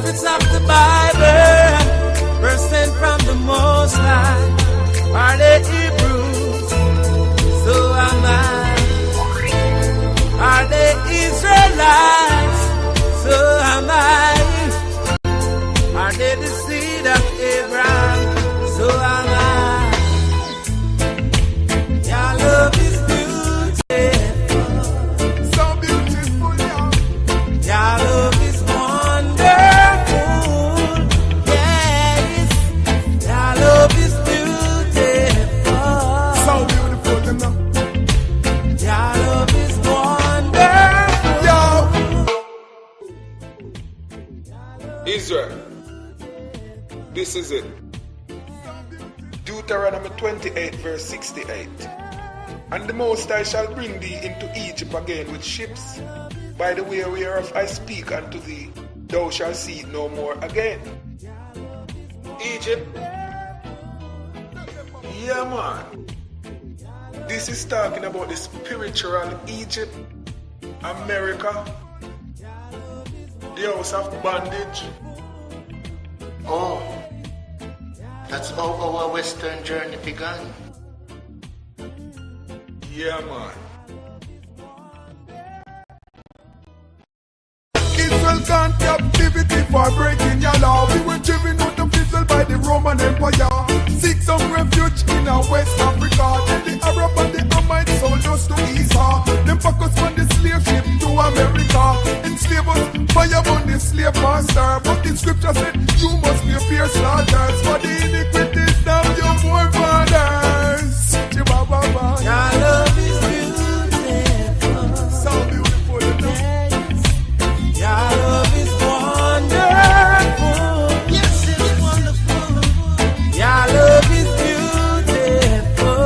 prophets of the Bible were sent from the Most High. Are they Hebrews? So am I. Are they Israelites? So am I. Are they the seed of Abraham? So am I. Your love is beautiful. So beautiful, yeah. Your love is wonderful. Yes. Your love is beautiful. So beautiful, you know. Your love is wonderful. Yo. Israel. This is it. Deuteronomy 28 verse 68. And the Most High shall bring thee into Egypt again with ships, by the way whereof I speak unto thee, thou shalt see it no more again. Egypt? Yeah, man. This is talking about the spiritual Egypt, America, the house of bondage. Oh, that's how our Western journey began. Yeah, man. Israel gone captivity for breaking your law. We were driven out of Israel by the Roman Empire. Seek some refuge in West Africa. Then the Arab and the Amite sold us to Esau. Them focus on the slave ship to America. Enslave us, fire on the slave master. But the scripture said, you must be a fierce slaughters. For the iniquities of your forefathers. Chibababa. Your love is beautiful. So beautiful, you know. Your love is wonderful. Yes, it's wonderful. Your love is beautiful.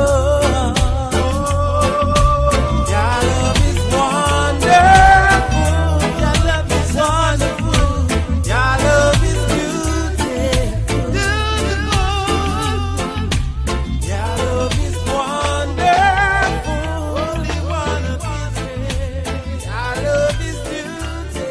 Your love is wonderful. Your love is wonderful. Your love is beautiful. Your love is wonderful. Holy One of Israel. Your love is beautiful.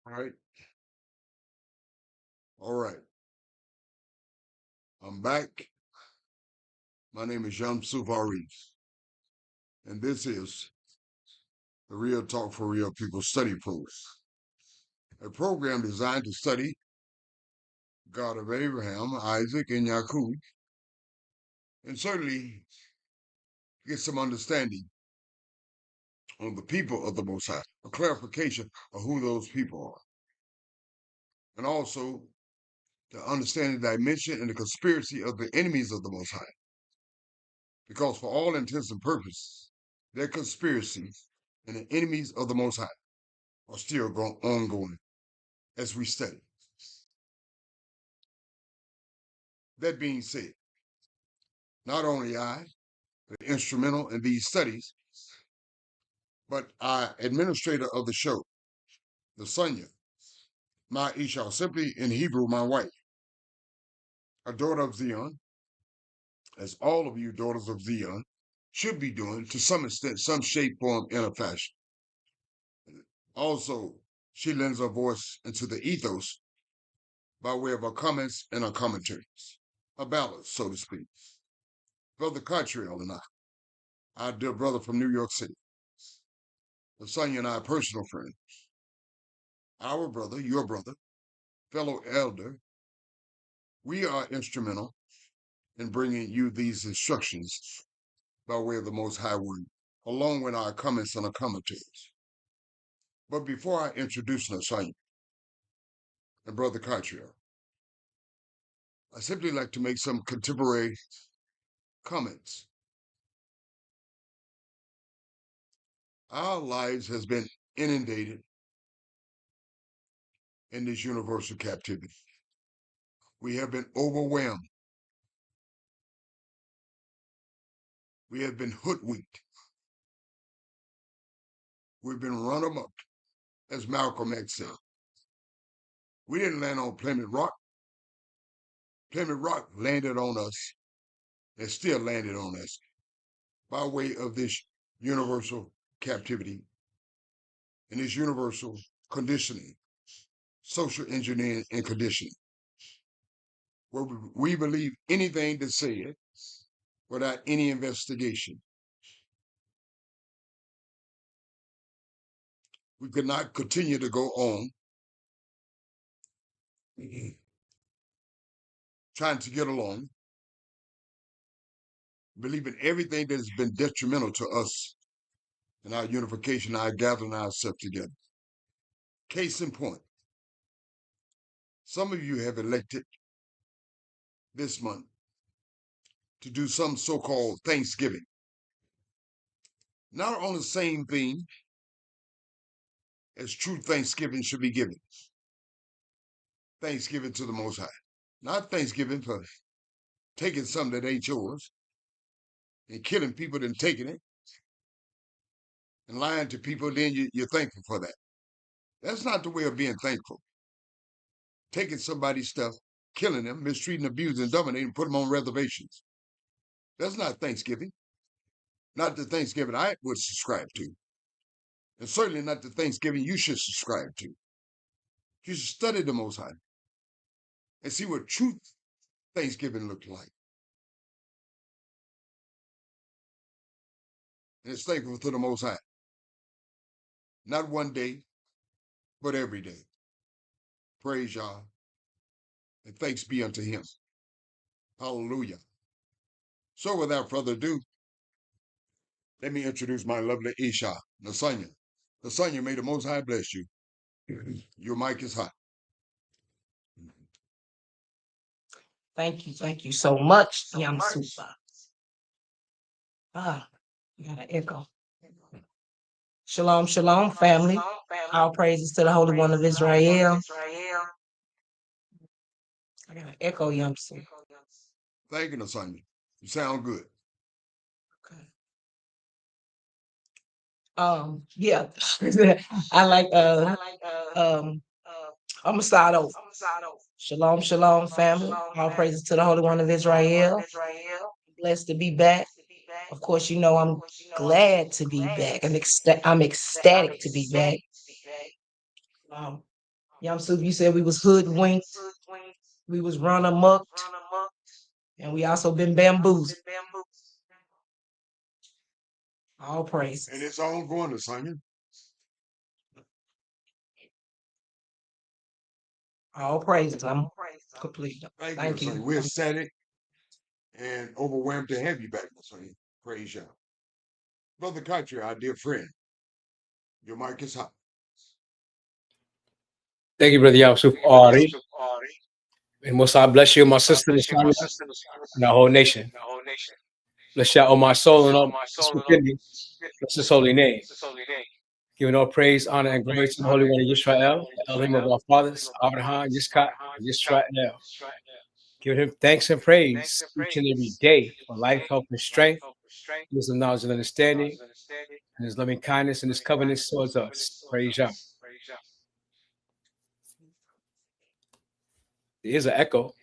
All right. All right. I'm back. My name is Shamsu Faris, and this is the Real Talk for Real People Study Proof, a program designed to study God of Abraham, Isaac, and Yaqub, and certainly get some understanding on the people of the Most High, a clarification of who those people are, and also to understand the dimension and the conspiracy of the enemies of the Most High. Because for all intents and purposes, their conspiracies and the enemies of the Most High are still ongoing as we study. That being said, not only I, the instrumental in these studies, but our administrator of the show, the Sonia, my Isha, simply in Hebrew, my wife, a daughter of Zion, as all of you daughters of Zion should be doing to some extent, some shape, form, and a fashion. Also, she lends her voice into the ethos by way of her comments and her commentaries, a balance, so to speak. Brother Cottrell and I, our dear brother from New York City, Sonia and I are personal friends. Our brother, your brother, fellow elder, we are instrumental in bringing you these instructions by way of the Most High Word, along with our comments and our commentaries. But before I introduce Sonia and Brother Cottrell, I simply like to make some contemporary comments. Our lives has been inundated in this universal captivity. We have been overwhelmed. We have been hoodwinked. We've been run amok, as Malcolm X said. We didn't land on Plymouth Rock. Plymouth Rock landed on us and still landed on us by way of this universal captivity and this universal conditioning, social engineering and conditioning, where we believe anything that's said without any investigation. We could not continue to go on trying to get along, believing everything that has been detrimental to us and our unification, our gathering ourselves together. Case in point, some of you have elected this month to do some so-called Thanksgiving, not on the same theme as true Thanksgiving should be given. Thanksgiving to the Most High, not Thanksgiving for taking something that ain't yours and killing people and taking it and lying to people, then you're thankful for that. That's not the way of being thankful. Taking somebody's stuff, killing them, mistreating, abusing, dominating, put them on reservations. That's not Thanksgiving. Not the Thanksgiving I would subscribe to. And certainly not the Thanksgiving you should subscribe to. You should study the Most High and see what true Thanksgiving looked like. And it's thankful to the Most High. Not one day, but every day. Praise Yah. And thanks be unto him. Hallelujah. So without further ado, let me introduce my lovely Isha, Nasanya. Nasanya, may the Most High bless you. Your mic is hot. Thank you so much, Yamsuba. I got an echo. Shalom, shalom, family. All praises to the Holy One of Israel. I got an echo, Yamsuba. Thank you, Nasanya. You sound good. Okay. Yeah. I like I'm gonna start over. Shalom, shalom, family. All praises to the Holy One of Israel. Blessed to be back. Of course, you know I'm glad to be back. I'm ecstatic to be back. Yamsuf, you said we was hoodwinked, we was run amok, and we also been bamboozled. All praise. And it's ongoing, Nasanya. All praises. I'm complete. Thank you. We're ecstatic and overwhelmed to have you back, Nasanya. Praise Yah. Brother Country, our dear friend, your mic is hot. Thank you, Brother Yamsuf Ari. And most I bless you, my sister, and the whole nation. Bless you, all my soul and all that's within me. Bless his holy name. Giving all praise, honor, and glory to the Holy One of Yisrael, the Elohim of our fathers, Abraham, Yitzchak, and Yisrael. Giving him thanks and praise each and every day for life, health, and strength, wisdom, knowledge, and understanding, and his loving kindness and his covenant towards us. Praise Yah. There is an echo.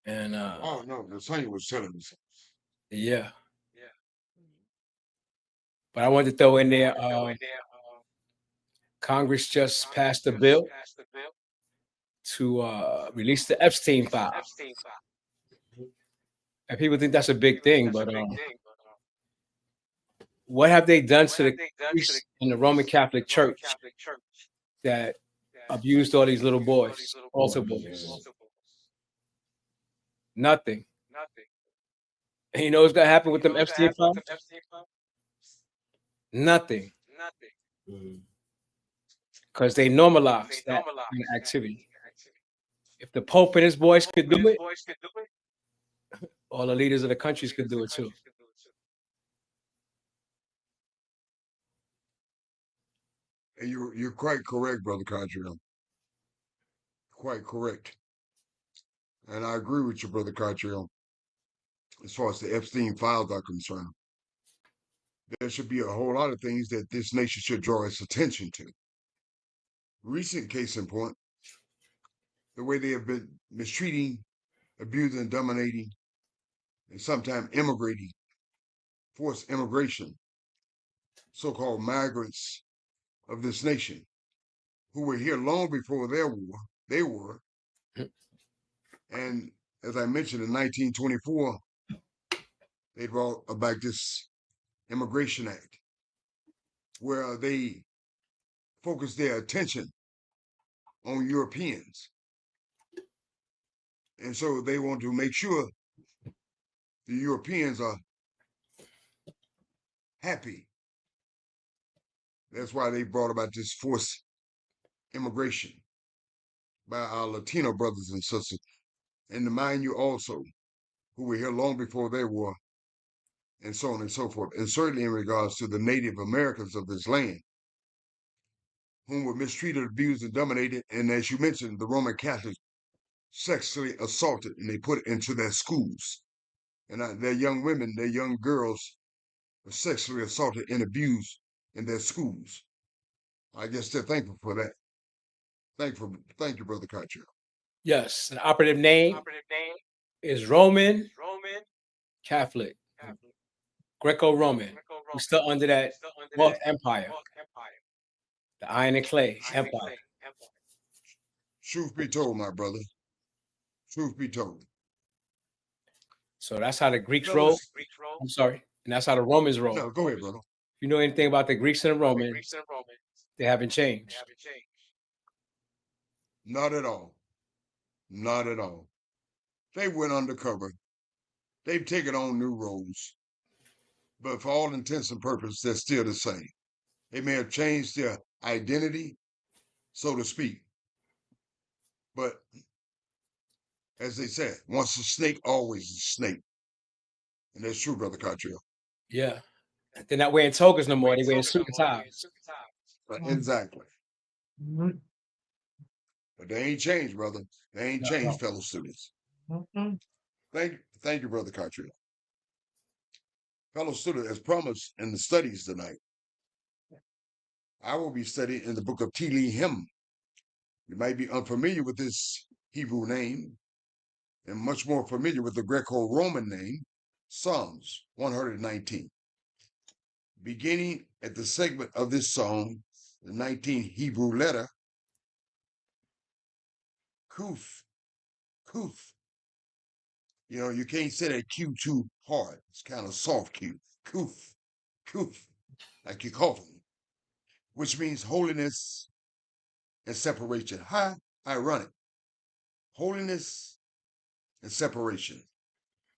And oh no, Nasanya was telling me. Yeah. But I wanted to throw in there, Congress just passed a bill to release the Epstein file. And people think that's a big thing, but what have they done to the priests in the Roman Catholic Church that abused all these little boys, altar boys? Nothing. And you know what's gonna happen with them Epstein files? Nothing. Because they normalized that kind of activity. If the Pope and his boys could do it, all the leaders of the countries could do it too. And you're quite correct, Brother Contriel. Quite correct. And I agree with you, Brother Contriel. As far as the Epstein files are concerned, there should be a whole lot of things that this nation should draw its attention to. Recent case in point, the way they have been mistreating, abusing, and dominating, and sometimes immigrating, forced immigration, so-called migrants of this nation, who were here long before they were. And as I mentioned, in 1924, they brought about this Immigration Act, where they focused their attention on Europeans. And so they want to make sure the Europeans are happy. That's why they brought about this forced immigration by our Latino brothers and sisters. And to mind you also, who were here long before they were, and so on and so forth. And certainly in regards to the Native Americans of this land, whom were mistreated, abused, and dominated. And as you mentioned, the Roman Catholics sexually assaulted, and they put it into their schools. And their young women, their young girls were sexually assaulted and abused in their schools. I guess they're thankful for that. Thank you, Brother Carter. Yes, the operative name is Roman Catholic, Greco-Roman. We're still under that North Empire, the iron and clay empire. Truth be told, my brother. Truth be told. So that's how the Greeks roll. I'm sorry. And that's how the Romans roll. No, go ahead, brother. If you know anything about the Greeks and the Romans, they haven't changed. Not at all. Not at all. They went undercover. They've taken on new roles. But for all intents and purposes, they're still the same. They may have changed their identity, so to speak. But as they said, once a snake, always a snake. And that's true, Brother Cottrell. Yeah. They're not wearing togas no more. They're wearing suit and ties. Exactly. But they ain't changed, brother. They ain't changed, fellow students. Thank you, Brother Cottrell. Fellow student, as promised in the studies tonight, I will be studying in the book of Tehillim. You might be unfamiliar with this Hebrew name and much more familiar with the Greco-Roman name, Psalms 119. Beginning at the segment of this song, the 19th Hebrew letter, Kuf. You know, you can't say that Q too hard. It's kind of soft Q. Kuf, like you're coughing, which means holiness and separation. How ironic. Holiness and separation,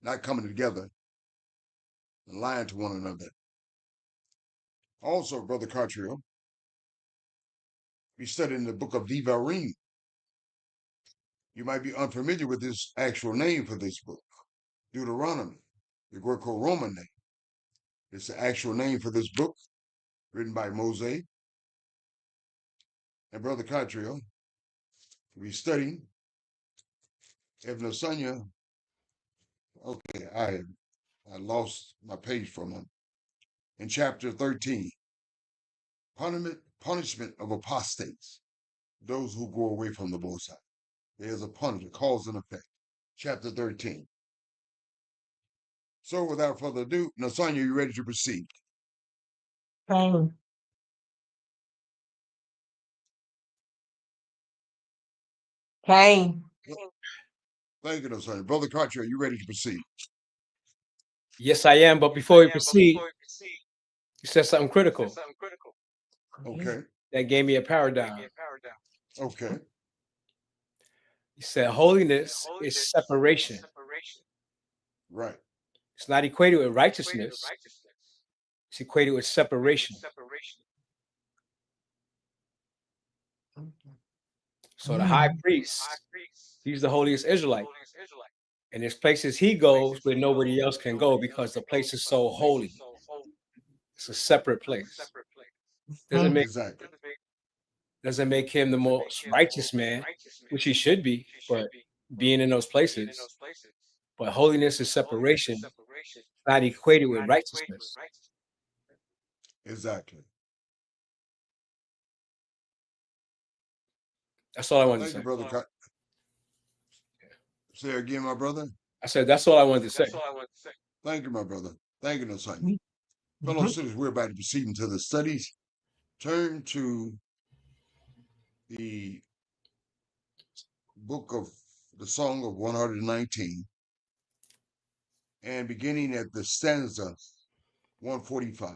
not coming together and lying to one another. Also, Brother Cottrell, we studied in the book of Devarim. You might be unfamiliar with this actual name for this book, Deuteronomy, the Greco-Roman name. It's the actual name for this book, written by Moses. And Brother Cottrell, we studying Ibn Asanya. Okay, I lost my page from him. In chapter 13, punishment of apostates, those who go away from the Most High. There's a punishment, cause and effect. Chapter 13. So without further ado, Nasanya, you ready to proceed? Pain. Thank you, Nasanya. Brother Carter, are you ready to proceed? Yes, I am. But before we proceed, you said something critical. Okay. That gave me a paradigm. Okay. You said holiness is separation. Right. It's not equated with righteousness. It's equated with separation. So the high priest, he's the holiest Israelite. And there's places he goes where nobody else can go because the place is so holy. It's a separate place. Doesn't make him the most righteous man, which he should be, but being in those places. But holiness is separation, not equated with righteousness. Exactly. That's all I wanted to say. Thank you, Brother Carter. Say again, my brother. I said that's all I wanted to say. Thank you, my brother. Thank you, Nasani. Mm-hmm. Fellow citizens, we're about to proceed into the studies. Turn to the book of the Song of 119 and beginning at the stanza 145.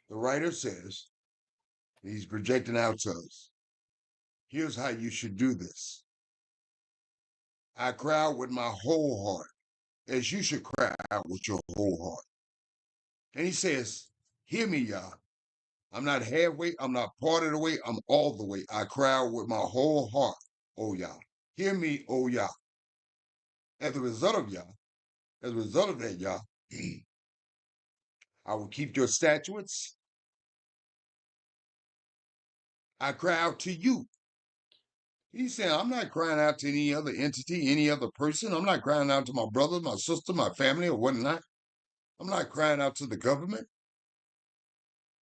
The writer says, he's projecting out to us, here's how you should do this. I cry out with my whole heart, as you should cry out with your whole heart. And he says, hear me, Yah. I'm not halfway, I'm not part of the way, I'm all the way. I cry out with my whole heart, O Yah. Hear me, O Yah. As a result of that, Yah, I will keep your statutes. I cry out to you. He's saying, I'm not crying out to any other entity, any other person. I'm not crying out to my brother, my sister, my family, or whatnot. I'm not crying out to the government.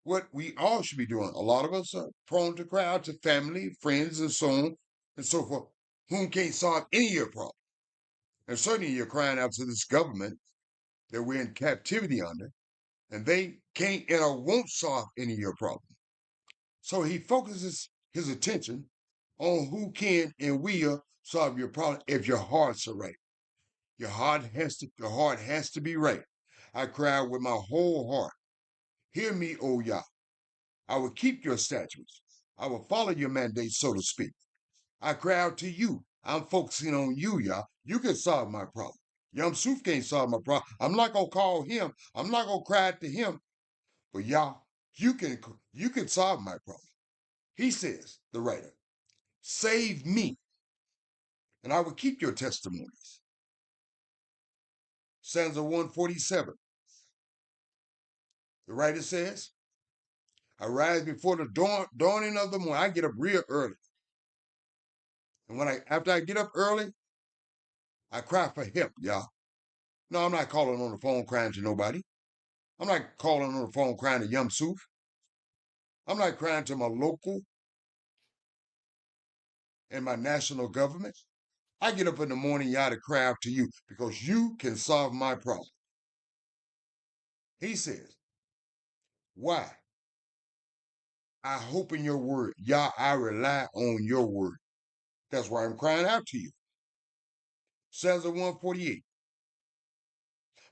What we all should be doing, a lot of us are prone to cry out to family, friends, and so on and so forth, whom can't solve any of your problems. And certainly you're crying out to this government that we're in captivity under, and they can't and or won't solve any of your problems. So he focuses his attention on who can and will solve your problem if your hearts are right. Your heart has to be right. I cry with my whole heart. Hear me, O Yah. I will keep your statutes. I will follow your mandates, so to speak. I cry out to you. I'm focusing on you, Yah. You can solve my problem. Yum Suf can't solve my problem. I'm not gonna call him. I'm not gonna cry to him. But Yah, you can solve my problem. He says, the writer, save me, and I will keep your testimonies. Stanza 147. The writer says, I rise before the dawning of the morning. I get up real early. And after I get up early, I cry for help, y'all. No, I'm not calling on the phone crying to nobody. I'm not calling on the phone crying to Yum Suf. I'm not crying to my local and my national government. I get up in the morning, y'all, to cry out to you because you can solve my problem. He says, why? I hope in your word. Yah, I rely on your word. That's why I'm crying out to you. Stanza 148.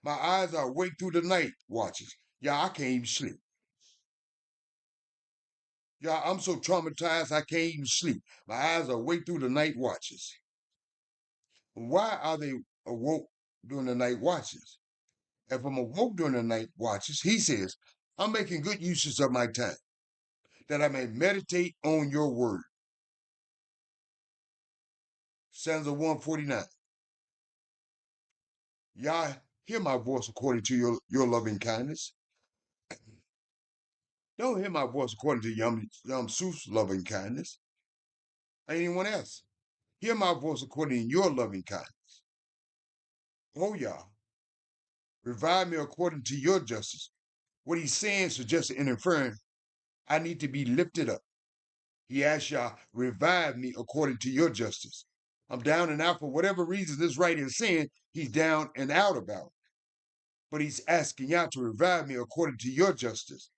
My eyes are awake through the night watches. Yeah, I can't even sleep. Yeah, I'm so traumatized I can't even sleep. My eyes are awake through the night watches. Why are they awoke during the night watches? If I'm awoke during the night watches, he says, I'm making good uses of my time, that I may meditate on your word. Stanza 149. Yah, hear my voice according to your loving kindness. Don't hear my voice according to Yum Suf's loving kindness. Anyone else. Hear my voice according to your loving kindness. Oh, Yah, revive me according to your justice. What he's saying, suggesting, and inferring, I need to be lifted up. He asks Yah, revive me according to your justice. I'm down and out for whatever reason this writer is saying he's down and out about. But he's asking Yah to revive me according to your justice.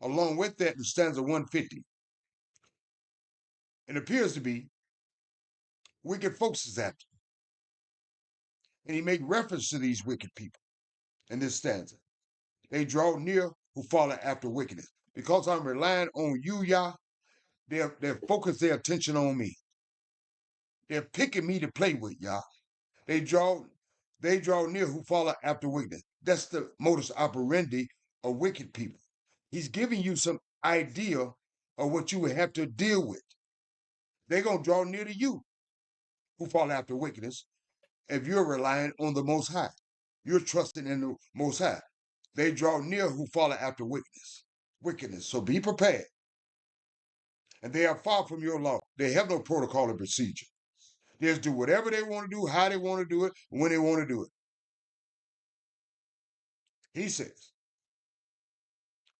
Along with that, in stanza 150, it appears to be wicked folks is after. And he make reference to these wicked people in this stanza. They draw near who follow after wickedness. Because I'm relying on you, Yah, they're focused their attention on me. They're picking me to play with, Yah. They draw near who follow after wickedness. That's the modus operandi of wicked people. He's giving you some idea of what you would have to deal with. They're going to draw near to you who follow after wickedness if you're relying on the Most High. You're trusting in the Most High. They draw near who follow after wickedness. So be prepared. And they are far from your law. They have no protocol and procedure. They just do whatever they want to do, how they want to do it, when they want to do it. He says,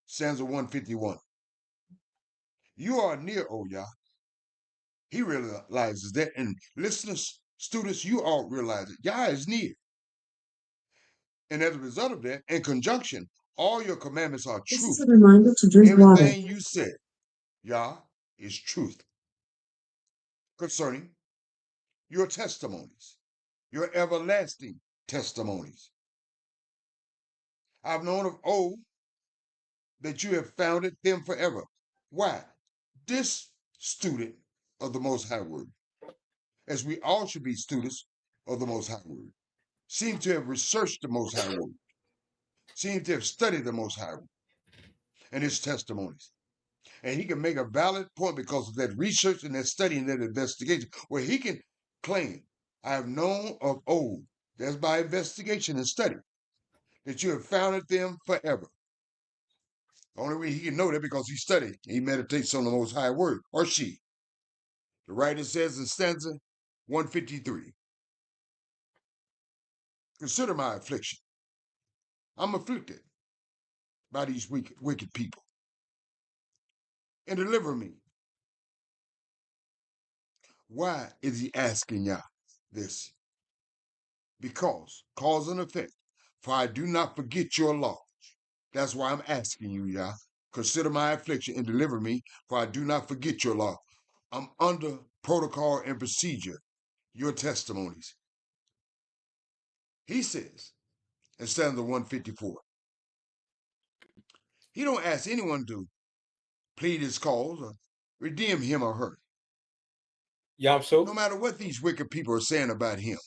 stanza 151, you are near, O Yah. He realizes that. And listeners, Students, you all realize it. Yah is near. And as a result of that, in conjunction, all your commandments are This truth. is a reminder to drink water. Everything you said, Yah, is truth concerning your testimonies, your everlasting testimonies. I've known of old that you have founded them forever. Why? This student of the Most High Word, as we all should be students of the Most High Word, seem to have researched the Most High Word, seem to have studied the Most High Word and his testimonies. And he can make a valid point because of that research and that study and that investigation, where he can claim, I have known of old, that's by investigation and study, that you have founded them forever. The only way he can know that because he studied, he meditates on the Most High Word, or she. The writer says in stanza 153, consider my affliction. I'm afflicted by these wicked people, and deliver me. Why is he asking Yah this? Because, cause and effect, for I do not forget your law. That's why I'm asking you, Yah. Consider my affliction and deliver me, for I do not forget your law. I'm under protocol and procedure, your testimonies. He says in stanza 154, he don't ask anyone to plead his cause or redeem him or her. Yamsu? No matter what these wicked people are saying about him.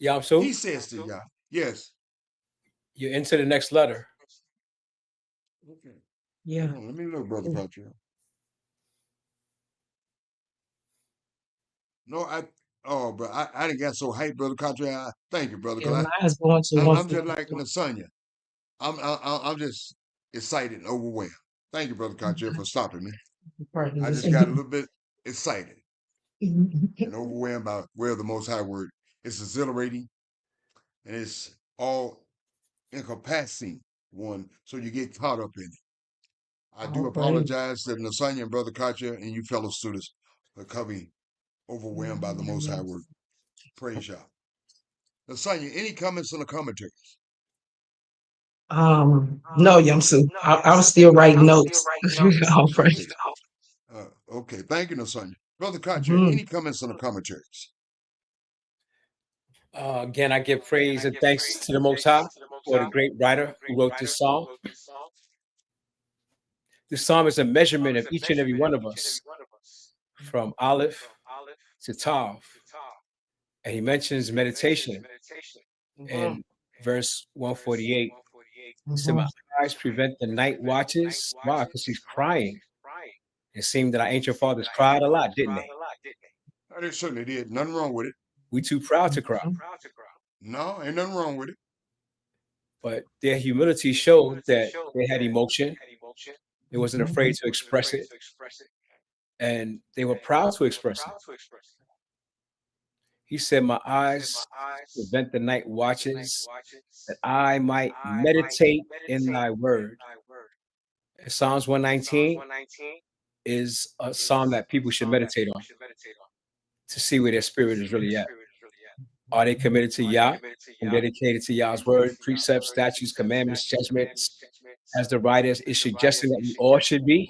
Yamsu? He says to Yah, yes. You're into the next letter. Okay. Yeah. Hold on, let me look, Brother Patrick. No, bro, I didn't get so hyped, Brother Contra. Thank you, brother. Yeah, Cause mine's going to I'm just 150. like Lasagna. I'm just excited and overwhelmed. Thank you, Brother Contra, for stopping me. I just got a little bit excited and overwhelmed by where the Most High Word. It's exhilarating and it's all encompassing one, so you get caught up in it. I do All praise. apologize to Lasagna and Brother Contra and you fellow students for coming overwhelmed by the Most High Word. Praise Yah. Lasagna, any comments on the commentaries? No, Yamsu. I'm still writing notes. All praise. Okay, thank you, Lasagna. Brother Contra, any comments on the commentaries? Again, I give praise and thanks to the Most High for the great writer who wrote this psalm. This psalm is a measurement of each and every one of us, from Aleph to Tav. And he mentions meditation in verse 148. He said, my eyes prevent the night watches. Why? Because he's crying. It seemed that our ancient fathers cried a lot, didn't they? They certainly did. Nothing wrong with it. We too proud to cry. No, ain't nothing wrong with it. But their humility showed that they had emotion. They wasn't afraid to express it. And they were proud to express it. He said, my eyes prevent the night watches, that I might meditate in thy word. And Psalms 119 is a psalm that people should meditate on to see where their spirit is really at. Are they committed to Yah and dedicated to Yah's word, precepts, statutes, commandments, judgments, as the writer is suggesting that we all should be?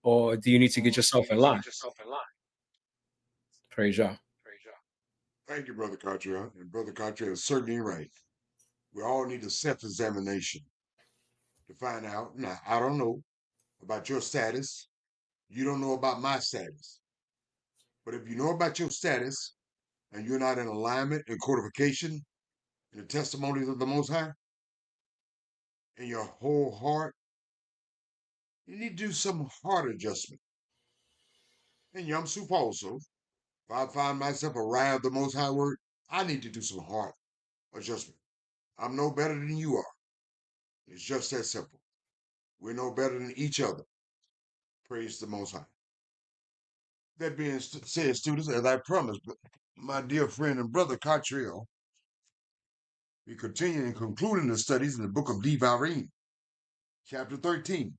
Or do you need to get yourself in line? Praise Yah. Thank you, Brother Contra. And Brother Contra is certainly right. We all need a self-examination to find out. Now, I don't know about your status. You don't know about my status. But if you know about your status and you're not in alignment and codification in the testimonies of the Most High, in your whole heart, you need to do some heart adjustment. And Yom Soup also, if I find myself a wrath of the Most High Word, I need to do some heart adjustment. I'm no better than you are. It's just that simple. We're no better than each other. Praise the Most High. That being said, students, as I promised, my dear friend and brother Cottrell, we continue and concluding the studies in the book of Devarim, chapter 13,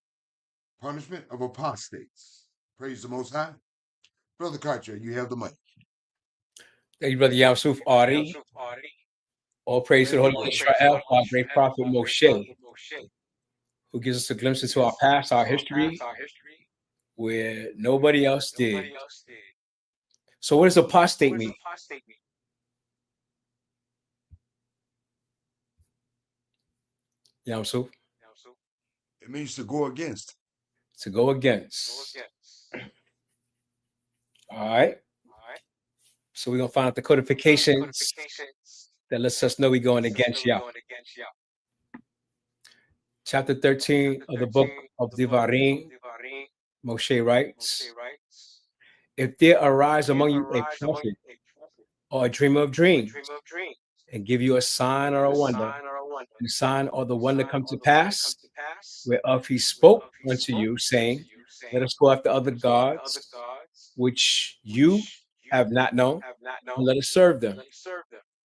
punishment of apostates. Praise the Most High. Brother Cottrell, you have the mic. Thank you, Brother Yamsuf Ari. All praise to the Holy One of Israel, our great prophet Moshe, who gives us a glimpse into our past, our history, where nobody else did. So what does apostate mean? Yamsuf? It means to go against. To go against. All right. So we're going to find out the codifications that lets us know we're going against Yah. Chapter 13 of the book of Devarim, Moshe writes, if there arise among you a prophet or a dreamer of dreams, and give you a sign or a wonder, the sign or the wonder come to pass, whereof he spoke unto you, saying, let us go after other gods, which you have not known, and let us serve them.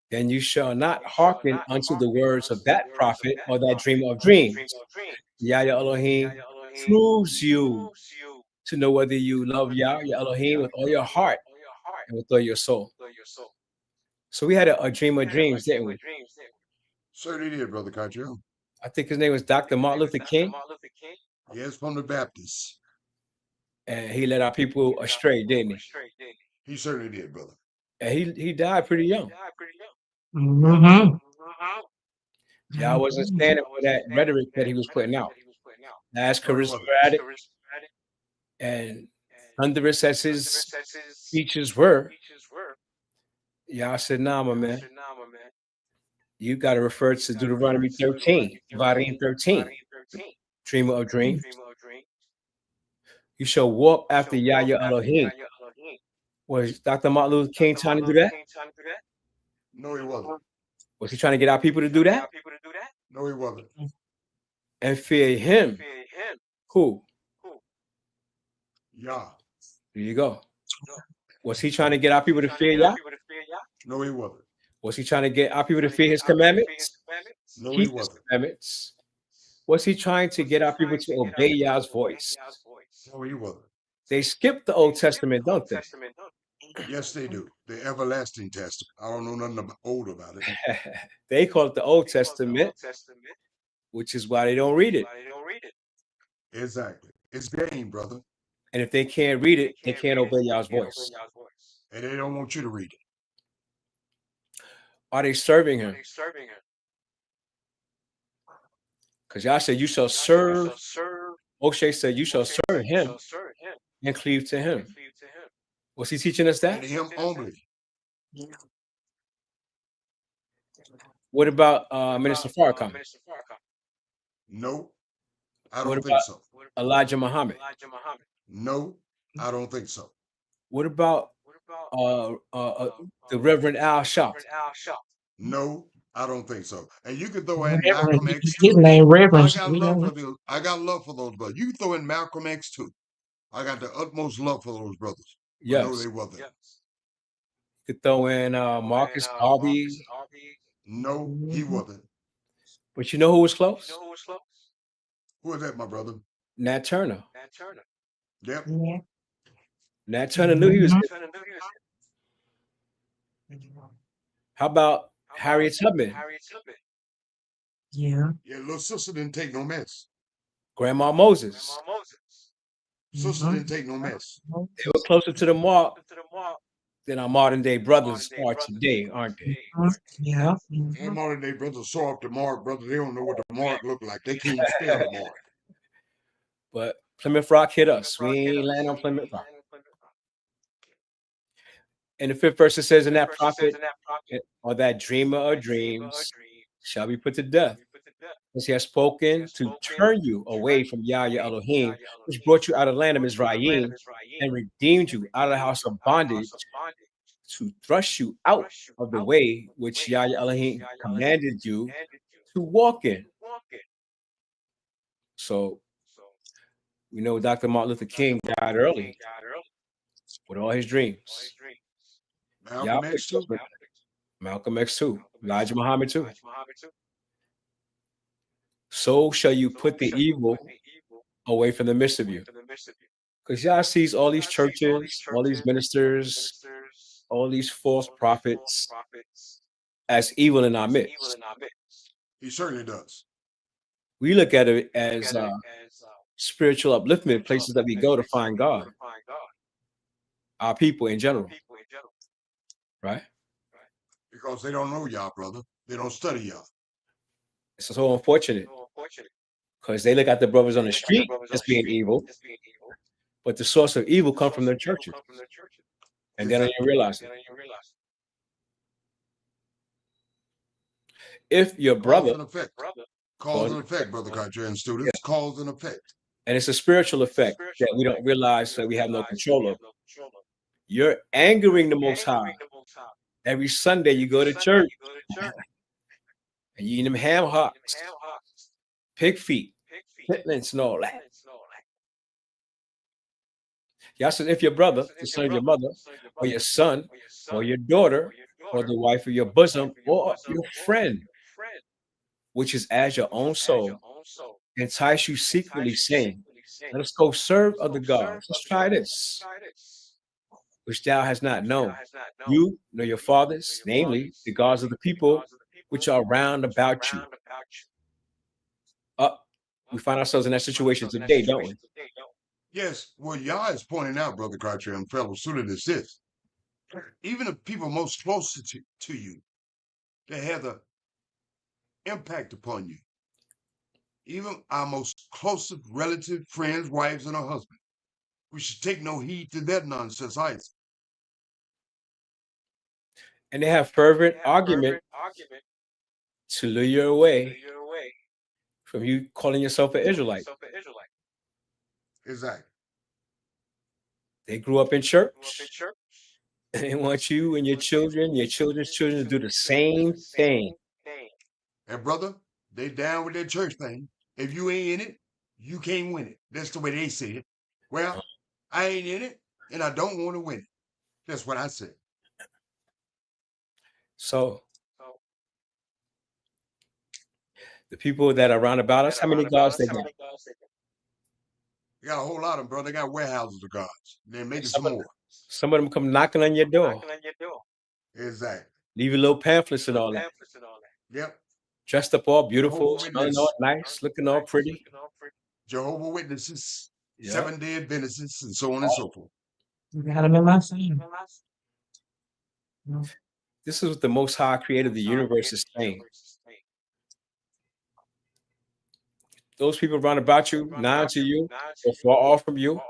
Then you shall not hearken unto the words of that prophet or that dreamer of dreams. Yah Elohim proves you to know whether you love Yah Elohim with all your heart and with all your soul. So we had a dream of dreams, didn't we? Certainly did, Brother Cartel. I think his name was Dr. Martin Luther King. Yes, from the Baptists. And he led our people astray, didn't he? He certainly did, brother. And he died pretty young. Mm-hmm. Y'all wasn't standing for that rhetoric that he was putting out. As charismatic and thunderous as his speeches were, y'all said, nah, my man. You got to refer to Deuteronomy 13, Devarim 13, dreamer of dreams. You shall walk after Yah Elohim. Was Dr. Martin Luther King trying to do that? No, he wasn't. Was he trying to get our people to do that? No, he wasn't. And fear him. Who? Yah. There you go. Was he trying to get our people to fear Yah? No, he wasn't. Was he trying to get our people to fear his commandments? No, he wasn't. Commandments? Was he trying to get our people to obey Yah's voice? No, he wasn't. They skip the Old Testament, don't they? Yes, they do. The everlasting testament. I don't know nothing old about it. They call it the Old Testament, which is why they don't read it. Exactly. It's game, brother. And if they can't read it, they can't obey Yah's voice. And they don't want you to read it. Are they serving him? Because Yah said, you shall serve. Moshe said, you shall serve him and cleave to him. Was he teaching us that? And him only. What about Minister Farrakhan? No, I don't think so. Elijah Muhammad? No, I don't think so. What about the Reverend Al Sharpton? No, I don't think so. And you could throw in Reverend, Malcolm X his too. name Reverend. I got love for those brothers. You can throw in Malcolm X too. I got the utmost love for those brothers. Yes. No, they wasn't. You could throw in Marcus Garvey. No, he wasn't. But you know who was close? Who is that, my brother? Nat Turner. Yep. Yeah. Nat Turner knew he was. How about Harriet Tubman? Yeah. Yeah, little sister didn't take no mess. Grandma Moses. Sister didn't take no mess. They were closer to the mark than our modern day brothers are today, aren't they? Yeah. Our modern day brothers saw up the mark, brother. They don't know what the mark looked like. They can't even spell the mark. But Plymouth Rock hit us. We ain't land on Plymouth Rock. In the 5th verse, it says, and that prophet or that dreamer of dreams shall be put to death, because he has spoken to turn you away from Yah Elohim, which brought you out of the land of Israel and redeemed you out of the house of bondage, to thrust you out of the way which Yah Elohim commanded you to walk in. So we know Dr. Martin Luther King died early with all his dreams. Malcolm X too. Malcolm X too. Elijah Muhammad too. So shall you put the evil away from the midst of you. Because Yah sees all these churches, all these ministers all these false prophets as evil in our midst. He certainly does. We look at it as spiritual upliftment, places that we go to find God, our people in general, right? Because they don't know y'all, brother. They don't study y'all. It's so unfortunate because they look at the brothers on the street as being evil, but the source of evil comes from their churches, and they don't even realize it. If your brother, Cause and effect, brother Carter and students, cause and effect. and it's a spiritual effect that we don't realize that we have no control of. You're angering the Most High. Every Sunday you go to church and you eat them ham hocks, pig feet, chitlins, and all that. Y'all said if your brother, the son of your mother, or your son, or your daughter, or the wife of your bosom, or your friend, which is as your own soul, entice you secretly, saying, let us go serve other gods. Let's try this, which thou hast not known, you nor your fathers, namely the gods of the people which are round about you. We find ourselves in that situation today, don't we? Yes, what Yah is pointing out, brother Carter and fellow student, is this. Even the people most closest to you, they have the impact upon you. Even our most closest relative, friends, wives, and our husband. We should take no heed to that nonsense either. And they have fervent argument to lure you away from you calling yourself an Israelite. Exactly. They grew up in church. And they want you and your children's children to do the same thing. And brother, they down with that church thing. If you ain't in it, you can't win it. That's the way they say it. Well, I ain't in it, and I don't want to win it. That's what I said. So the people that are around about us, how many gods they got? They got a whole lot of them, bro. They got warehouses of gods. They're making some more. Some of them come knocking on your door. Exactly. Leave you little pamphlets and all that. Yep. Dressed up all beautiful, smelling all nice, looking all pretty. Jehovah's Witnesses, Seventh-day Adventists, and so on and so forth. You got them in my phone. This is what the Most High created the universe is saying. Those people round about you, nigh unto you, or far off from you,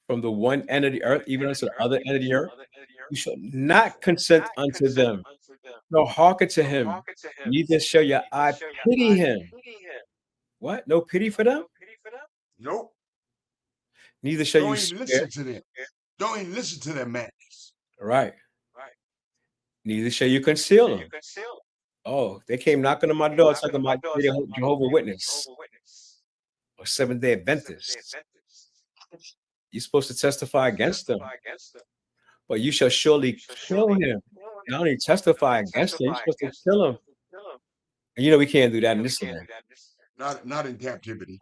from the one end of the earth, even unto the other end of the earth, you shall not consent unto them, nor hearken to him, neither shall your eye pity him. What? No pity for them? Nope. Neither shall Don't you even listen to them. Don't even listen to their madness. Right. Neither shall you conceal them. Oh, they came knocking on my door talking about Jehovah's Witness or Seventh-day Adventists. You're supposed to testify against them, but you shall surely kill him. Not only testify against him, you're supposed to kill him. And you know we can't do that in this land. Not in captivity.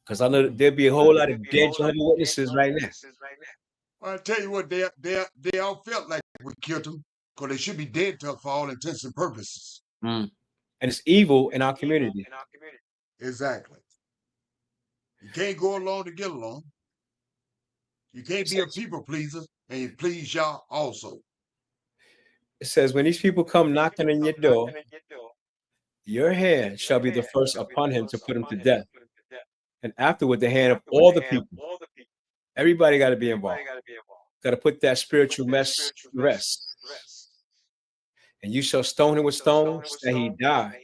Because I know there'd be a whole lot of dead Jehovah's Witnesses right now. Well, I tell you what, they all felt like we killed them because they should be dead for all intents and purposes. And it's evil in our community. Exactly. You can't go along to get along. You can't be a people pleaser and you please y'all also. It says, when these people come knocking on your door, your hand shall be the first upon him to put him to death. And afterward, the hand of all the people. Everybody got to be involved. Got to put that spiritual mess to rest. And you shall stone him with stones that he die,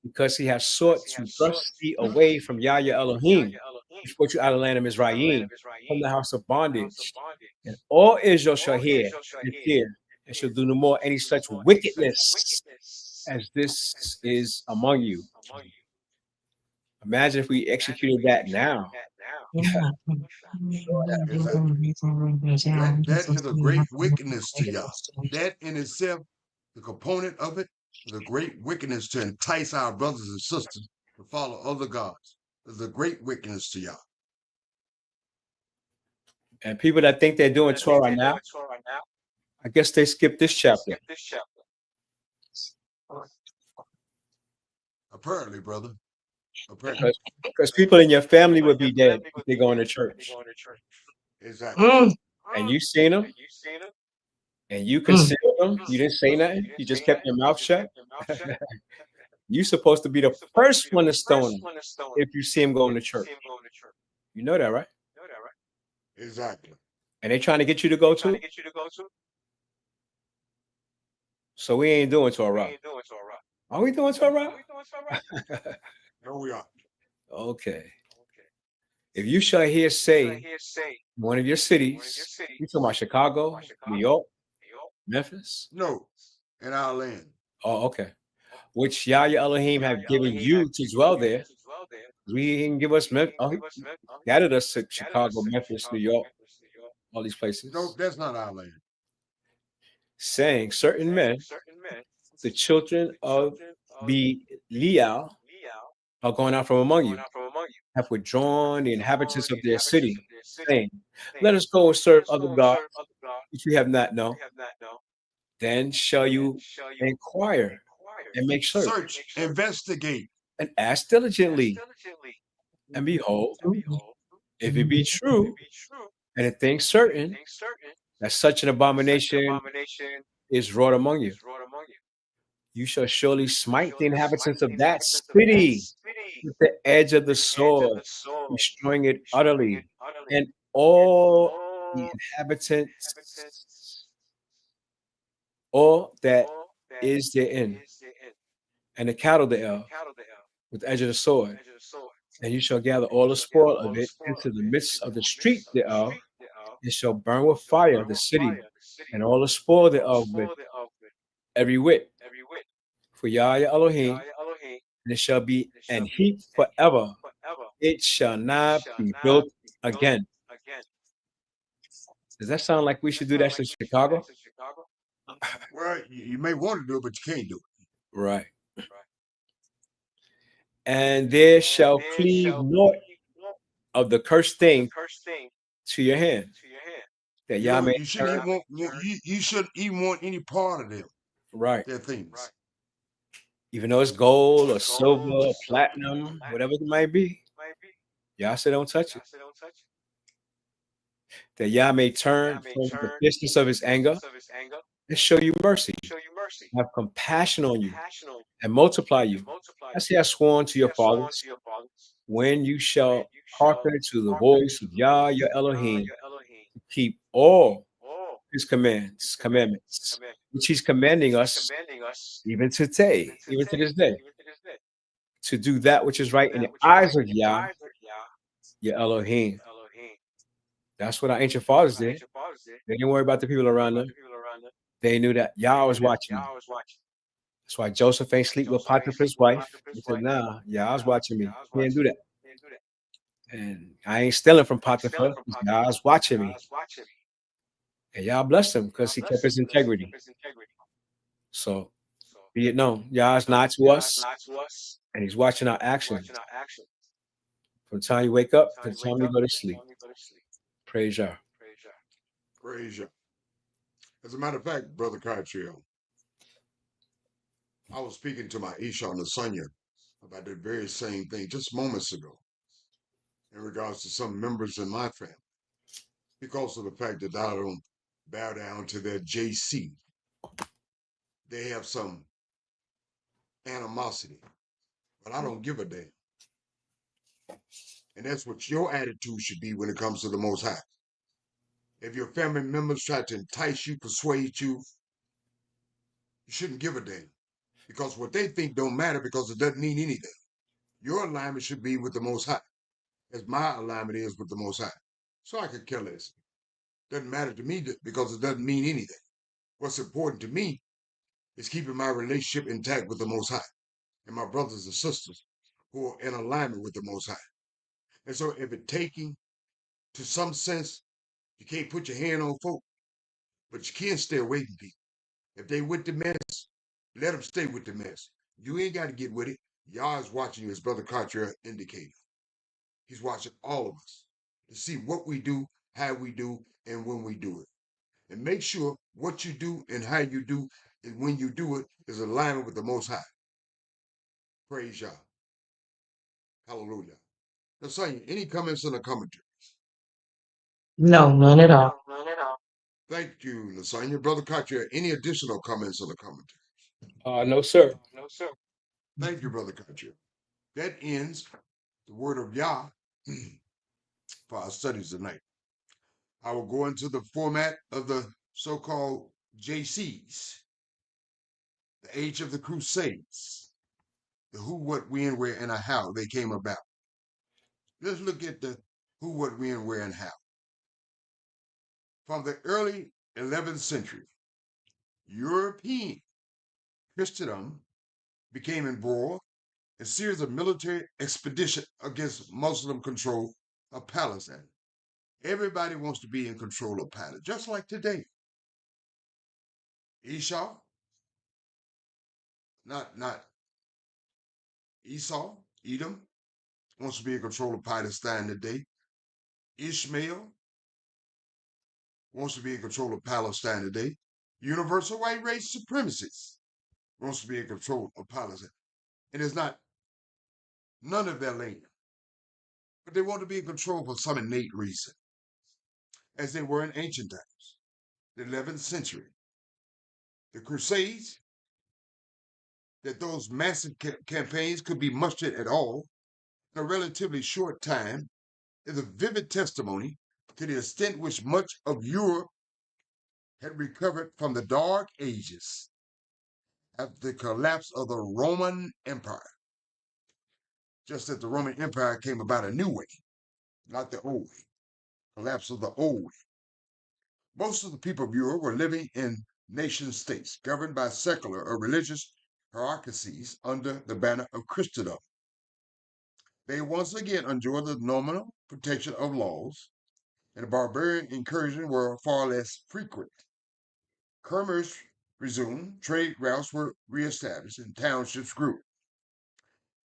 because he has sought to thrust thee away from Yahweh Elohim, which brought you out of the land of Israel, from the house of bondage. And all Israel shall hear and fear, and shall do no more any such wickedness as this is among you. Imagine if we executed that now. That is a great wickedness to y'all. That in itself, the component of it, is a great wickedness to entice our brothers and sisters to follow other gods. It's a great wickedness to y'all. And people that think they're doing Torah now, I guess they skipped this chapter Apparently, brother. Apparently. because people in your family would be dead if they go into church. Exactly. Mm, And you seen them and you mm. concealed them. You didn't say nothing. You just kept your mouth shut. You supposed to be the first one to stone him if you see him going to church. You know that, right? Exactly. And they trying to get you to go too. So we ain't doing Torah. Are we doing Torah? No, we are. Okay. If you shall hear say one of your cities, you talking about Chicago, New York, Memphis? No, in our land. Oh, okay. Which Yah your Elohim have given you to dwell there. We didn't give us he gathered us to Chicago, Memphis, New York, all these places. No, that's not our land. Saying certain men, the children of Belial, are going out from among you, have withdrawn the inhabitants of their city, saying, let us go and serve other gods which we have not known. Then shall you inquire and make Search, investigate. and ask diligently. And behold, if it be true and a thing certain that such an abomination is wrought among you, you shall surely smite the inhabitants of that city with the edge of the sword, destroying it utterly, and all the inhabitants, all that is therein, and the cattle thereof, with the edge of the sword. And you shall gather all the spoil of it into the midst of the street thereof, and shall burn with fire the city, and all the spoil thereof with every whit. For Yah your Elohim, and it shall be an heap forever. It shall not be built again. Does that sound like we should do that in Chicago? Well, you may want to do it, but you can't do it. Right. And there shall cleave naught of the cursed thing to your hand, that You Yah know, may you shouldn't even you shouldn't even want any part of them. right. Their things. Even though it's gold or silver or platinum, whatever it might be, Yah said don't touch it. That Yah may turn from the fierceness of his anger and show you mercy, have compassion on you, and multiply you, as he has sworn to your fathers, when you shall hearken to the voice of Yah your Elohim, to keep all his commandments, which he's commanding us even today, even to this day, to do that which is right in the eyes of Yah your Elohim. That's what our ancient fathers did. They didn't worry about the people around them. They knew that Yah was watching them. That's why Joseph ain't sleep with Potiphar's wife. He said, nah, Yah's watching me. He didn't do that. And I ain't stealing from Potiphar. Yah's watching me. And Yah blessed him because he kept his integrity. So be it known, Yah's not to us, and he's watching our actions. From the time you wake up to the time you go to sleep. Praise Yah. Praise you. As a matter of fact, Brother Cartier, I was speaking to my Isha and Sonia about the very same thing just moments ago in regards to some members in my family because of the fact that I don't bow down to their JC. They have some animosity, but I don't give a damn. And that's what your attitude should be when it comes to the Most High. If your family members try to entice you, persuade you, you shouldn't give a damn. Because what they think don't matter because it doesn't mean anything. Your alignment should be with the Most High, as my alignment is with the Most High. So I could care less. Doesn't matter to me because it doesn't mean anything. What's important to me is keeping my relationship intact with the Most High and my brothers and sisters who are in alignment with the Most High. And so if it taking to some sense, you can't put your hand on folk, but you can stay away from people. If they with the mess, let them stay with the mess. You ain't got to get with it. Yah is watching you, as Brother Cartier indicated. He's watching all of us to see what we do, how we do, and when we do it. and make sure what you do and how you do and when you do it is in alignment with the Most High. Praise Yah. Hallelujah. Now, Sonya, any comments on the commentary? No, none at all. Thank you, Lasagna. Brother Cartier, any additional comments on the commentary? No, sir. Thank you, Brother Cartier. That ends the word of Yah for our studies tonight. I will go into the format of the so-called JCs, the age of the Crusades, the who, what, when, where, and how they came about. Let's look at the who, what, when, where, and how. From the early 11th century, European Christendom became embroiled in a series of military expeditions against Muslim control of Palestine. Everybody wants to be in control of Palestine, just like today. Esau, not Esau, Edom, wants to be in control of Palestine today. Ishmael wants to be in control of Palestine today. Universal white race supremacists wants to be in control of Palestine. And it's not none of their land. But they want to be in control for some innate reason, as they were in ancient times, the 11th century. The Crusades, that those massive campaigns could be mustered at all in a relatively short time, is a vivid testimony to the extent which much of Europe had recovered from the Dark Ages after the collapse of the Roman Empire. Just as the Roman Empire came about a new way, not the old way, collapse of the old way. Most of the people of Europe were living in nation states governed by secular or religious hierarchies under the banner of Christendom. They once again enjoyed the nominal protection of laws, and the barbarian incursions were far less frequent. Commerce resumed, trade routes were reestablished, and townships grew.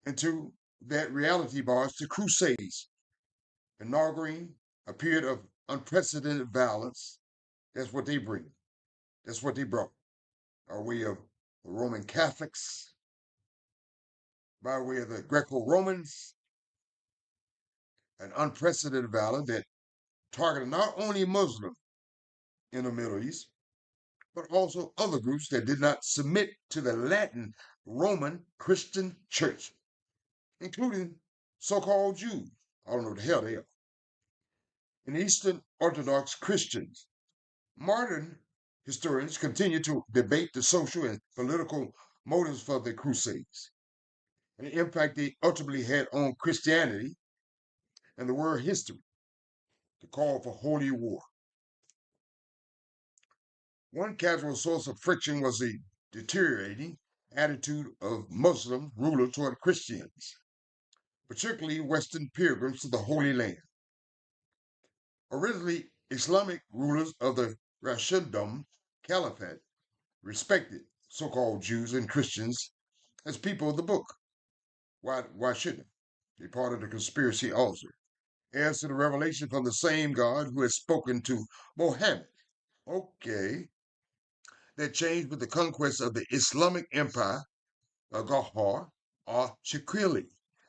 Into that reality bars the Crusades, inaugurating a period of unprecedented violence. That's what they bring. That's what they brought. Our way of the Roman Catholics, by way of the Greco-Romans, an unprecedented violence that targeted not only Muslims in the Middle East, but also other groups that did not submit to the Latin Roman Christian Church, including so-called Jews. I don't know what the hell they are. And Eastern Orthodox Christians. Modern historians continue to debate the social and political motives for the Crusades and the impact they ultimately had on Christianity and the world history, the call for holy war. One casual source of friction was the deteriorating attitude of Muslim rulers toward Christians, particularly Western pilgrims to the Holy Land. Originally, Islamic rulers of the Rashidun Caliphate respected so-called Jews and Christians as people of the book. Why shouldn't they? They're part of the conspiracy also. As to the revelation from the same God who had spoken to Mohammed. Okay. That changed with the conquest of the Islamic Empire of Gahar or Chikwili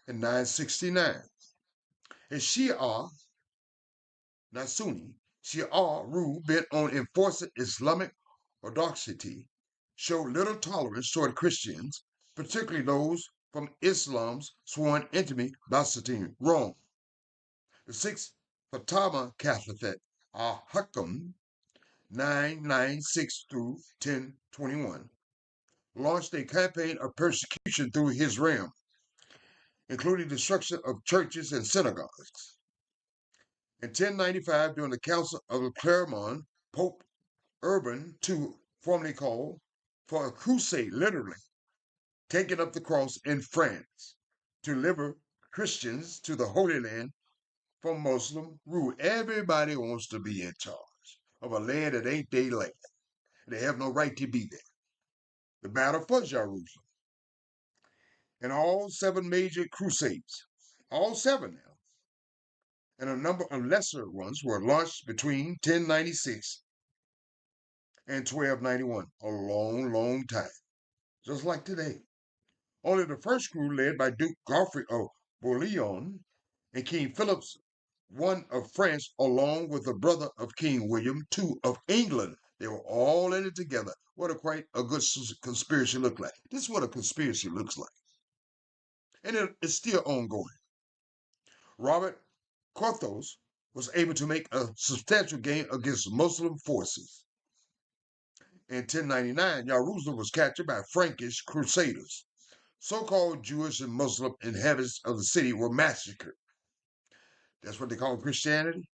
in 969. And Shia, not Sunni, Shia rule bent on enforcing Islamic orthodoxy showed little tolerance toward Christians, particularly those from Islam's sworn enemy, Byzantine Rome. The sixth Fatima Caliphate, al-Hakam, 996 through 1021, launched a campaign of persecution through his realm, including destruction of churches and synagogues. In 1095, during the Council of Clermont, Pope Urban II formally called for a crusade, literally, taking up the cross in France to deliver Christians to the Holy Land from Muslim rule. Everybody wants to be in charge of a land that ain't their land. They have no right to be there. The battle for Jerusalem. And all 7 major crusades, all 7 now, and a number of lesser ones were launched between 1096 and 1291. A long, long time. Just like today. Only the first crew, led by Duke Godfrey of Bouillon and King Philip I of France, along with the brother of King William II of England. They were all in it together. What a good conspiracy look like. This is what a conspiracy looks like. And it's still ongoing. Robert Porthos was able to make a substantial gain against Muslim forces. In 1099, Jerusalem was captured by Frankish crusaders. So-called Jewish and Muslim inhabitants of the city were massacred. That's what they call Christianity.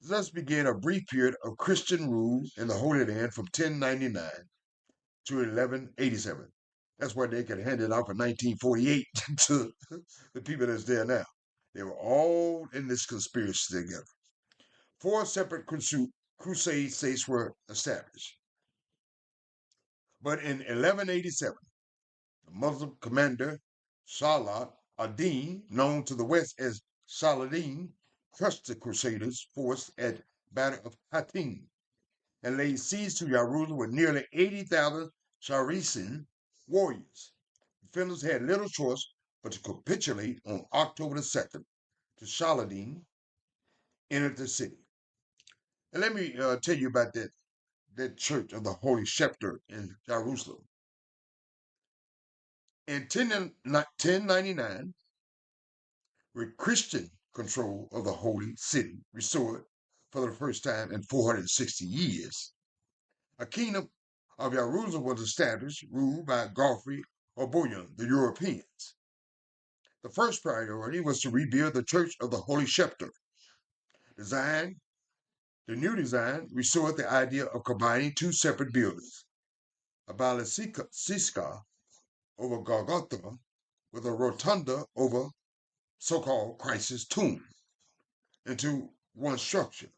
Thus began a brief period of Christian rule in the Holy Land from 1099 to 1187. That's why they could hand it out in 1948 to the people that's there now. They were all in this conspiracy together. 4 separate crusade states were established. But in 1187, the Muslim commander Salah ad-Din, known to the West as Saladin, crushed the Crusaders' force at Battle of Hattin and laid siege to Jerusalem with nearly 80,000 Saracen warriors. The defenders had little choice but to capitulate on October the 2nd to Saladin entered the city. And let me tell you about that church of the Holy Sepulchre in Jerusalem. In 1099, with Christian control of the Holy City restored for the first time in 460 years, a kingdom of Jerusalem was established, ruled by Godfrey of Bouillon, the Europeans. The first priority was to rebuild the Church of the Holy Sepulchre. The new design restored the idea of combining 2 separate buildings, a basilica over Golgotha with a rotunda over so-called Christ's tomb, into one structure,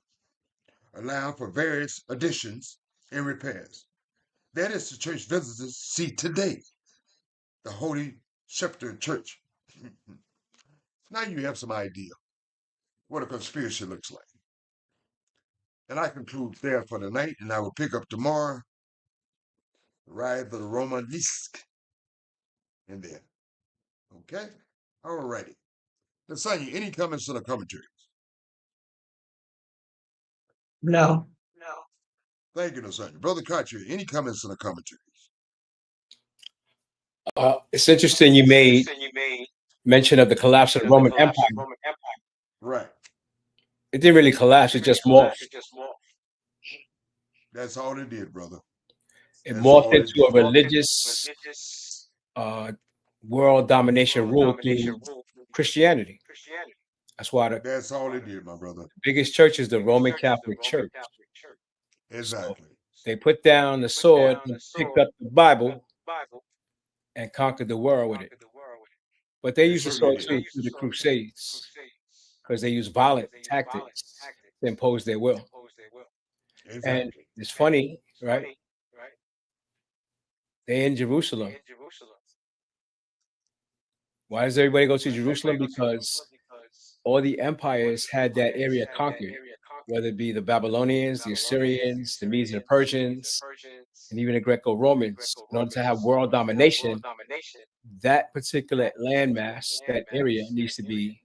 allowing for various additions and repairs. That is the church visitors see today, the Holy Sepulchre Church. Now you have some idea what a conspiracy looks like. And I conclude there for the night, and I will pick up tomorrow, the rise of the Romanesque in there. Okay? All righty. Lasagna, any comments on the commentaries? No. Thank you, Lasagna. Brother Cartier, any comments on the commentaries? It's interesting you made mention of the collapse of the Roman Empire. Right. It didn't really collapse, it just morphed. That's all it did, brother. It morphed into a religious world domination rule through Christianity. That's why that's all it did, my brother. The biggest church is the Roman Catholic Church. Exactly. So they put down the sword and picked up the Bible and conquered the world with it. But they used the sword too through the Crusades because they used violent tactics to impose their will. Exactly. And it's funny, right? They're in Jerusalem. Why does everybody go to Jerusalem? Because all the empires had that area conquered, whether it be the Babylonians, the Assyrians, the Medes and the Persians, and even the Greco-Romans. In order to have world domination, that particular landmass, that area, needs to be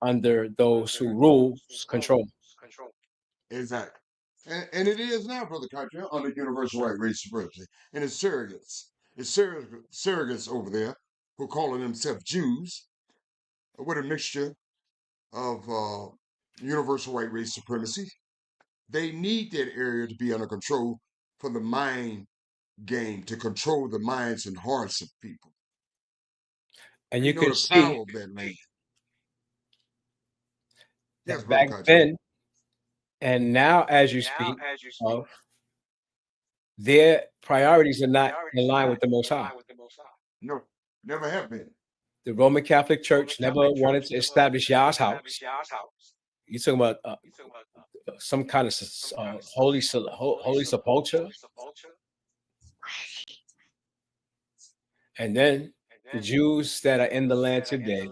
under those who rule, control. Exactly. And it is now, Brother Cartier, under universal right, race supremacy. And it's surrogates. It's surrogates over there who calling themselves Jews with a mixture of universal right, race supremacy. They need that area to be under control for the mind game, to control the minds and hearts of people. And you can see power of that land. Yes, back then, and now as you speak, their priorities are not in line with the Most High. No, never have been. The Roman Catholic Church never wanted to establish Yah's house. You're talking about some kind of holy sepulchre. And then the Jews that are in the land today,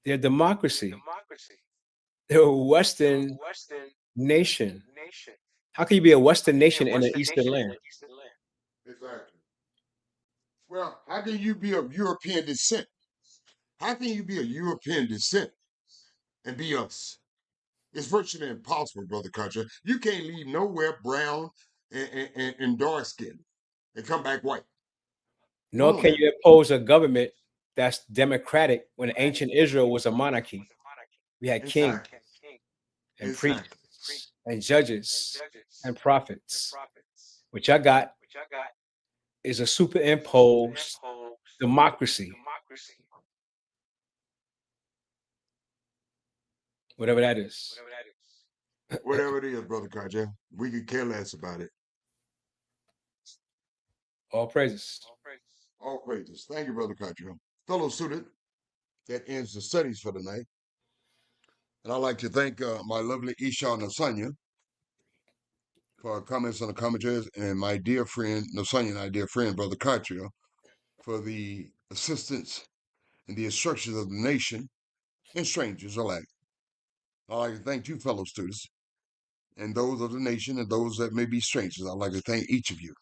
they're democracy. They're a Western nation. How can you be a Western nation in an Eastern land? Exactly. Well, how can you be of European descent? How can you be a European descent and be us? It's virtually impossible, Brother Contra. You can't leave nowhere brown and dark skin and come back white. Nor Come on can now. you impose a government that's democratic when ancient Israel was a monarchy. We had kings Exactly. and Exactly. priests and judges and prophets. What y'all got is a superimposed democracy. Whatever that is. Whatever it is, Brother Contra, we could care less about it. All praises. All praises. Thank you, Brother Contra. Fellow student, that ends the studies for tonight. And I'd like to thank my lovely Isha Nasanya for her comments on the commentaries, and my dear friend Nasanya and my dear friend Brother Katria for the assistance and the instructions of the nation and strangers alike. I'd like to thank you, fellow students, and those of the nation and those that may be strangers. I'd like to thank each of you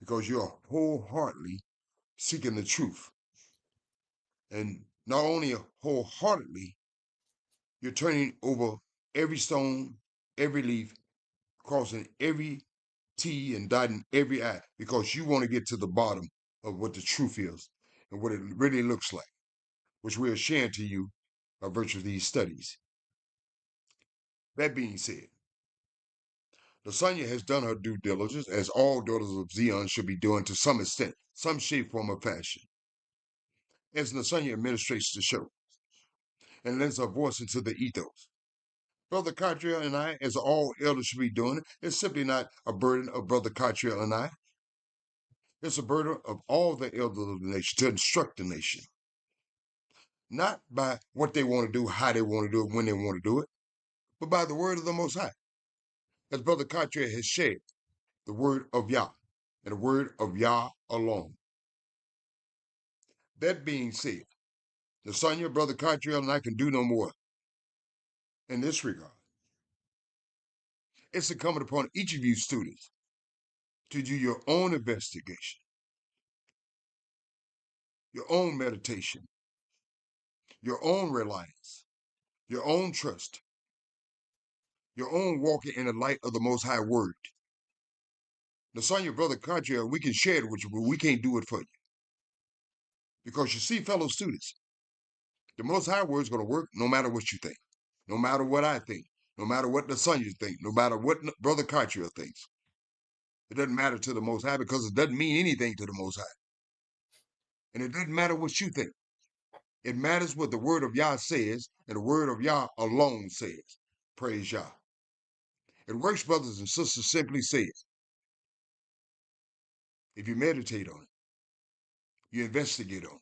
because you are wholeheartedly seeking the truth. And not only wholeheartedly, you're turning over every stone, every leaf, crossing every T and dotting every I because you want to get to the bottom of what the truth is and what it really looks like, which we are sharing to you by virtue of these studies. That being said, Lasagna has done her due diligence, as all daughters of Zion should be doing to some extent, some shape, form, or fashion, as Lasagna administrates the show and lends her voice into the ethos. Brother Katria and I, as all elders should be doing, is simply not a burden of Brother Katria and I. It's a burden of all the elders of the nation to instruct the nation. Not by what they want to do, how they want to do it, when they want to do it, but by the word of the Most High. As Brother Katria has shared, the word of Yah, and the word of Yah alone. That being said, Lasagna, Brother Katria, and I can do no more in this regard. It's incumbent upon each of you students to do your own investigation, your own meditation, your own reliance, your own trust, your own walking in the light of the Most High Word. Lasagna, Brother Katria, we can share it with you, but we can't do it for you. Because you see, fellow students, the Most High Word is going to work no matter what you think, no matter what I think, no matter what Lasagna think, no matter what Brother Katria thinks. It doesn't matter to the Most High because it doesn't mean anything to the Most High. And it doesn't matter what you think. It matters what the word of Yah says, and the word of Yah alone says. Praise Yah. It works, brothers and sisters, simply says, if you meditate on it, you investigate on it,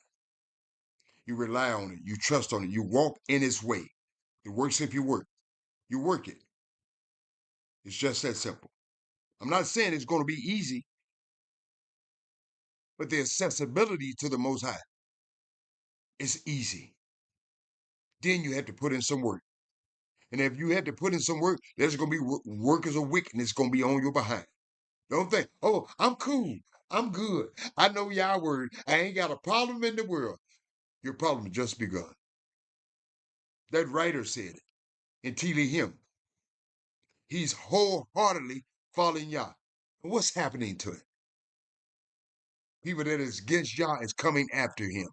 you rely on it, you trust on it, you walk in its way. It works if you work. You work it. It's just that simple. I'm not saying it's going to be easy, but the accessibility to the Most High is easy. Then you have to put in some work. And if you have to put in some work, there's going to be workers of wickedness going to be on your behind. Don't think, oh, I'm cool. I'm good. I know Yah word. I ain't got a problem in the world. Your problem has just begun. That writer said it in Tehillim. He's wholeheartedly following Yah. What's happening to it? People that is against Yah is coming after him,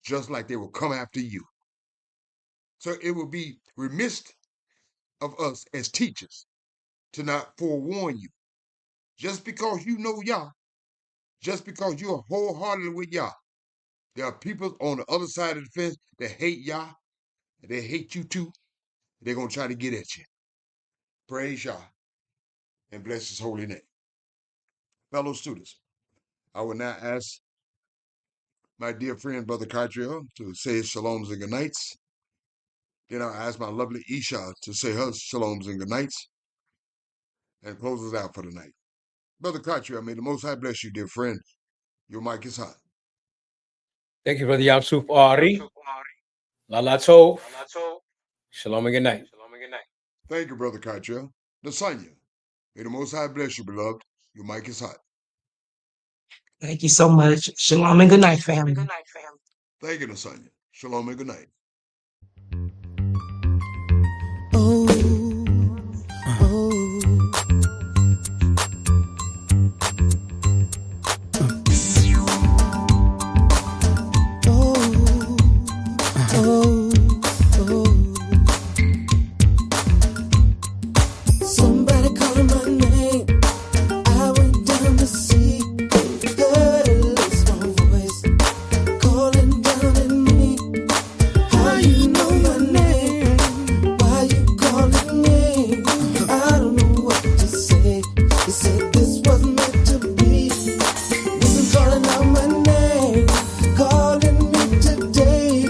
just like they will come after you. So it will be remiss of us as teachers to not forewarn you. Just because you know Yah, just because you are wholeheartedly with Yah, there are people on the other side of the fence that hate Yah, and they hate you too. They're going to try to get at you. Praise Yah and bless his holy name. Fellow students, I will now ask my dear friend, Brother Kadriel, to say his shaloms and good nights. Then I'll ask my lovely Isha to say her shaloms and good nights and close us out for the night. Brother Kadriel, may the Most High bless you, dear friend. Your mic is hot. Thank you, Brother Yamsuf Ari. Lala Tov. Shalom and good night. Thank you, Brother Kadriel. Lasagna. May the Most High bless you, beloved. Your mic is hot. Thank you so much. Shalom and good night, family. Thank you, Nasanya. Shalom and good night. Somebody calling my name. I went down to see. Heard a little small voice calling down at me. How you know my name? Why you calling me? I don't know what to say. They said this was meant to be. Listen, calling out my name, calling me today.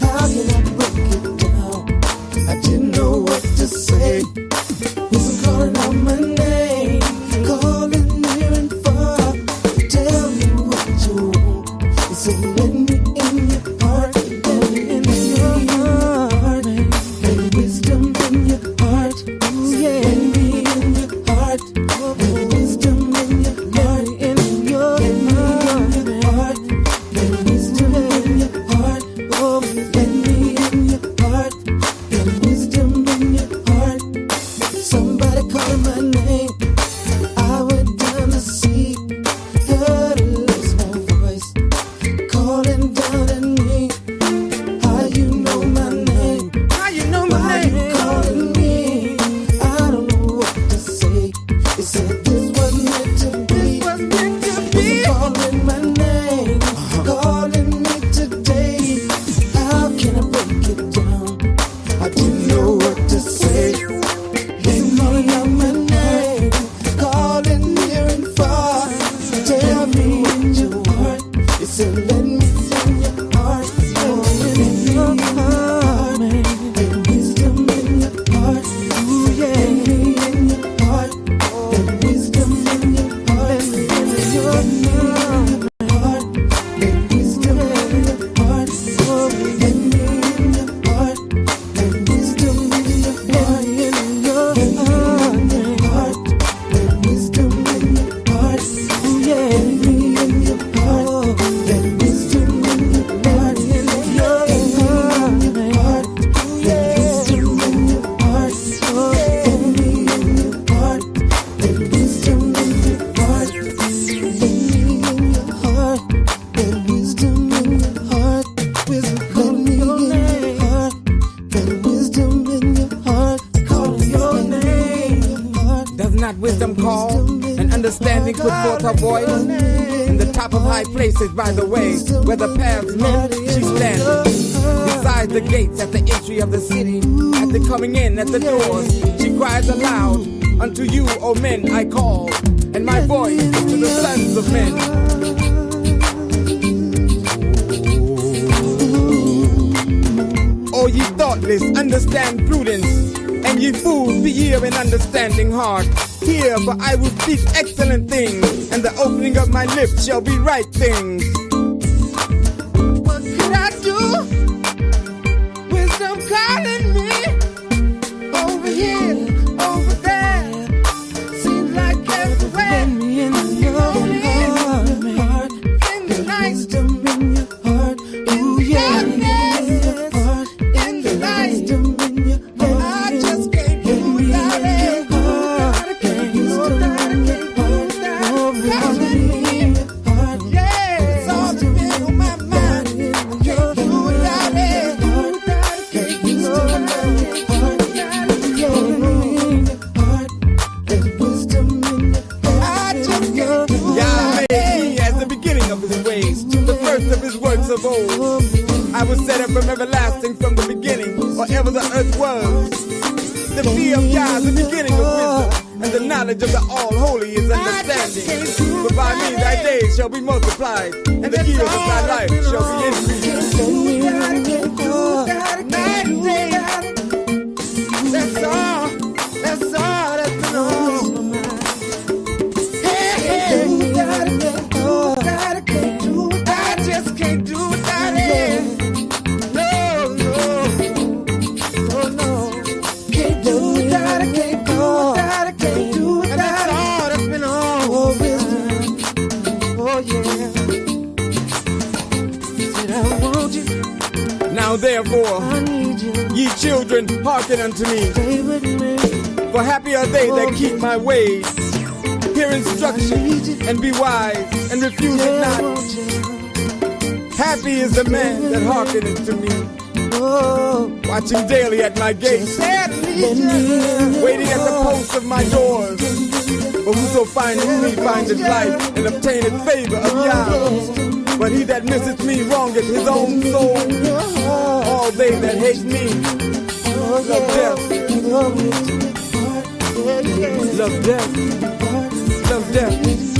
How can I break it down? I didn't know what to say. Listen, calling out my name, calling near and far. Tell me what you want. They say let me in your heart, let me in your heart. Let wisdom in your heart. Say let me in your heart. Let wisdom in your heart. Let me in your heart. Let wisdom in your heart. Oh, let me in your heart. Let wisdom in your heart. Somebody calling my name. I went down to see. Heard a little small voice calling down at me. How you know my name? How you know my name? Why you calling me? I don't know what to say. They said this was meant to be. This was meant to be. Calling my name, calling me today. How can I break it down? I didn't know what to say. They calling out my name, calling near and far. Tell me in your heart. They said let me in your heart. Oh, let me in your heart. Let wisdom in your heart. Ooh, yeah. Let me in your heart. Let wisdom in your heart. Let me in your heart. Let wisdom in your heart. Oh, let me in your heart. Let wisdom in your heart. Let wisdom in your heart. Ooh, yeah. Let me in your heart. Let wisdom in your heart. Let wisdom in your heart. Oh, let me in your heart. Let wisdom in your heart. Let me in your heart. Let wisdom in your heart. Let me in your heart. Let wisdom in your heart. Call your name. Does not wisdom call and understanding put forth her voice? In the top of high places by the way, where the paths met, she stands. Beside the gates at the entry of the city, at the coming in at the doors, she cries aloud, unto you, O men, I call, and my voice is to the sons of men. O ye thoughtless, understand prudence, and ye fools, be ye of an understanding heart. Hear, for I will speak excellent things, and the opening of my lips shall be right things. What could I do? Wisdom calling me over here, over there. Seems like everywhere. Let me in your heart. In the night, wisdom in your heart. Ooh, yeah. In the night, wisdom in your heart. I just can't do without it. Of old, I was set up from everlasting from the beginning, or ever the earth was. The fear of Yah is the beginning of wisdom, and the knowledge of the All-Holy is understanding. But by me thy days shall be multiplied, and the years of thy life shall be increased. That's all, that's all that's been on my mind. Hey, you gotta get go, gotta get do. I just can't do without it. No, no, oh no. Can't do without it, can't go without it, can't do without it. yeah. Said I want you, Now therefore, I need you. ye children, hearken unto me. Stay with me. For happy are they that keep my ways. Hear instruction and be wise and refuse it Yeah, I not. want you. Happy is the man that hearkeneth to me. Oh, Watching daily at my gates, let me waiting at the posts of my doors. For whoso findeth me findeth life and obtaineth favor of Yah. But he that misseth me wrongeth his own soul. All they that hate me love death, love death, love death.